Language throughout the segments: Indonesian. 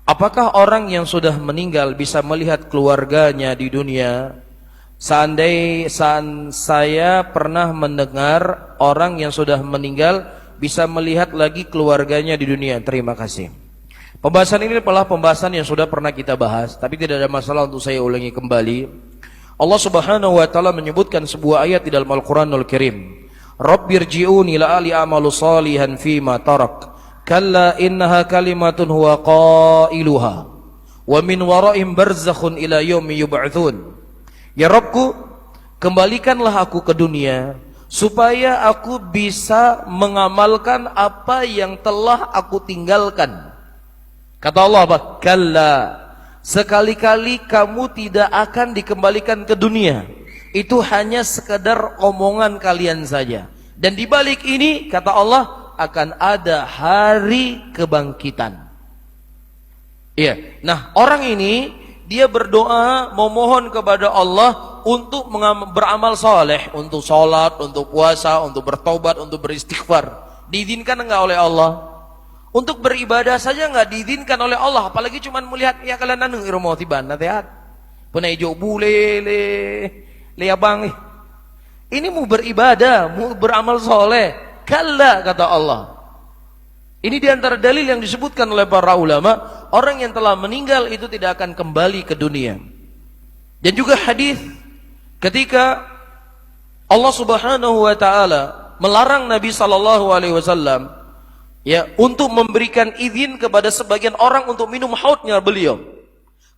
Apakah orang yang sudah meninggal bisa melihat keluarganya di dunia? Saya pernah mendengar orang yang sudah meninggal bisa melihat lagi keluarganya di dunia. Terima kasih. Pembahasan ini adalah pembahasan yang sudah pernah kita bahas, tapi tidak ada masalah untuk saya ulangi kembali. Allah Subhanahu wa taala menyebutkan sebuah ayat di dalam Al-Qur'anul Karim. Rabbirji'uni la'ali a'malu salihan fima tarak. Kalla innaha kalimatun huwa qailuha wa min wara'im barzakhun ila yaumi yub'atsun. Ya Rabbku, kembalikanlah aku ke dunia supaya aku bisa mengamalkan apa yang telah aku tinggalkan. Kata Allah apa? Kalla, sekali-kali kamu tidak akan dikembalikan ke dunia. Itu hanya sekedar omongan kalian saja. Dan di balik ini kata Allah akan ada hari kebangkitan. Iya. Nah, orang ini dia berdoa memohon kepada Allah untuk beramal soleh, untuk sholat, untuk puasa, untuk bertobat, untuk beristighfar. Diizinkan enggak oleh Allah? Untuk beribadah saja enggak diizinkan oleh Allah, apalagi cuma melihat ya kalian anu irmo tiban natehat. Punai jo bule le abang. Ini mau beribadah, mau beramal soleh. Kalla, kata Allah. Ini diantara dalil yang disebutkan oleh para ulama, orang yang telah meninggal itu tidak akan kembali ke dunia. Dan juga hadis ketika Allah Subhanahu wa taala melarang Nabi sallallahu alaihi wasallam ya untuk memberikan izin kepada sebagian orang untuk minum haudnya beliau.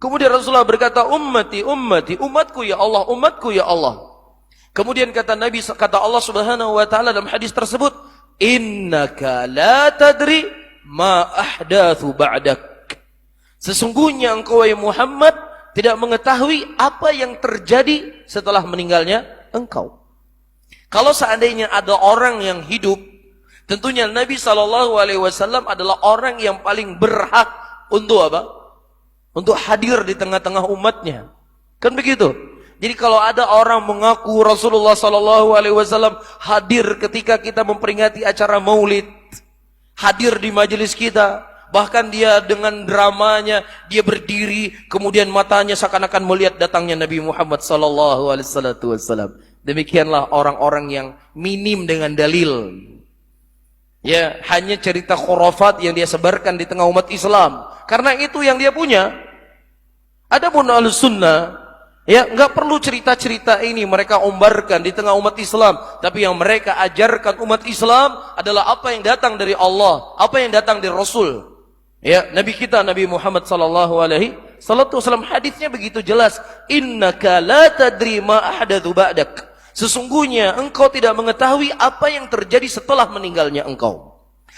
Kemudian Rasulullah berkata, ummati, ummati, umatku ya Allah, umatku ya Allah. Kemudian kata Allah Subhanahu wa taala dalam hadis tersebut, innaka la tadri ma ahdatsu ba'dak. Sesungguhnya engkau ya Muhammad tidak mengetahui apa yang terjadi setelah meninggalnya engkau. Kalau seandainya ada orang yang hidup, tentunya Nabi sallallahu alaihi wasallam adalah orang yang paling berhak untuk apa? Untuk hadir di tengah-tengah umatnya. Kan begitu? Jadi kalau ada orang mengaku Rasulullah sallallahu alaihi wasallam hadir ketika kita memperingati acara Maulid, hadir di majelis kita, bahkan dia dengan dramanya dia berdiri, kemudian matanya seakan-akan melihat datangnya Nabi Muhammad sallallahu alaihi wasallam. Demikianlah orang-orang yang minim dengan dalil. Ya, hanya cerita khurafat yang dia sebarkan di tengah umat Islam. Karena itu yang dia punya. Adapun Ahlussunnah, ya, enggak perlu cerita-cerita ini mereka ombarkan di tengah umat Islam, tapi yang mereka ajarkan umat Islam adalah apa yang datang dari Allah, apa yang datang dari Rasul. Ya, Nabi kita Nabi Muhammad sallallahu alaihi wasallam, hadisnya begitu jelas, innaka la tadri ma ahdatsu ba'dak. Sesungguhnya engkau tidak mengetahui apa yang terjadi setelah meninggalnya engkau.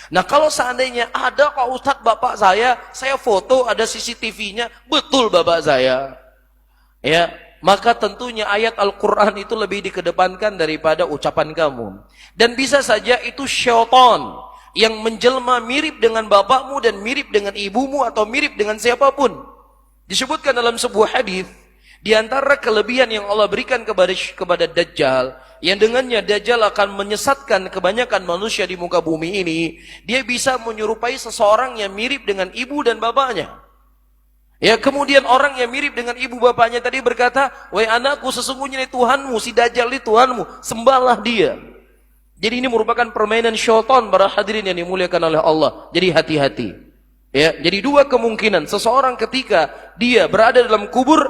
Nah, kalau seandainya ada Pak Ustadz bapak saya foto ada CCTV-nya, betul bapak saya. Ya, maka tentunya ayat Al-Quran itu lebih dikedepankan daripada ucapan kamu. Dan bisa saja itu syaitan yang menjelma mirip dengan bapakmu dan mirip dengan ibumu atau mirip dengan siapapun. Disebutkan dalam sebuah hadis, di antara kelebihan yang Allah berikan kepada Dajjal, yang dengannya Dajjal akan menyesatkan kebanyakan manusia di muka bumi ini, dia bisa menyerupai seseorang yang mirip dengan ibu dan bapaknya. Ya, kemudian orang yang mirip dengan ibu bapaknya tadi berkata, wahai anakku, sesungguhnya ini Tuhanmu, si Dajjal ini Tuhanmu, sembahlah dia. Jadi ini merupakan permainan syaitan para hadirin yang dimuliakan oleh Allah. Jadi hati-hati. Ya, jadi dua kemungkinan, seseorang ketika dia berada dalam kubur,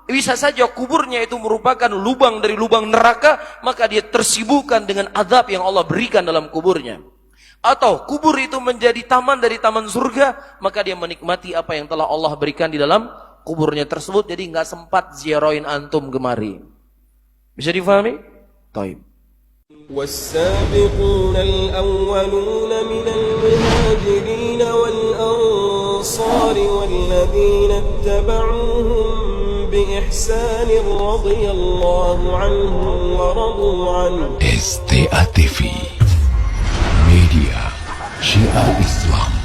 bisa saja kuburnya itu merupakan lubang dari lubang neraka, maka dia tersibukkan dengan azab yang Allah berikan dalam kuburnya. Atau kubur itu menjadi taman dari taman surga, maka dia menikmati apa yang telah Allah berikan di dalam kuburnya tersebut. Jadi nggak sempat ziarahin antum gemari. Bisa difahami? Taib. والسابقون الأولون من المهاجرين والأنصار والذين اتبعوهم بإحسان رضي الله عنهم ورضوا عنه. STA TV Media Syiar Islam.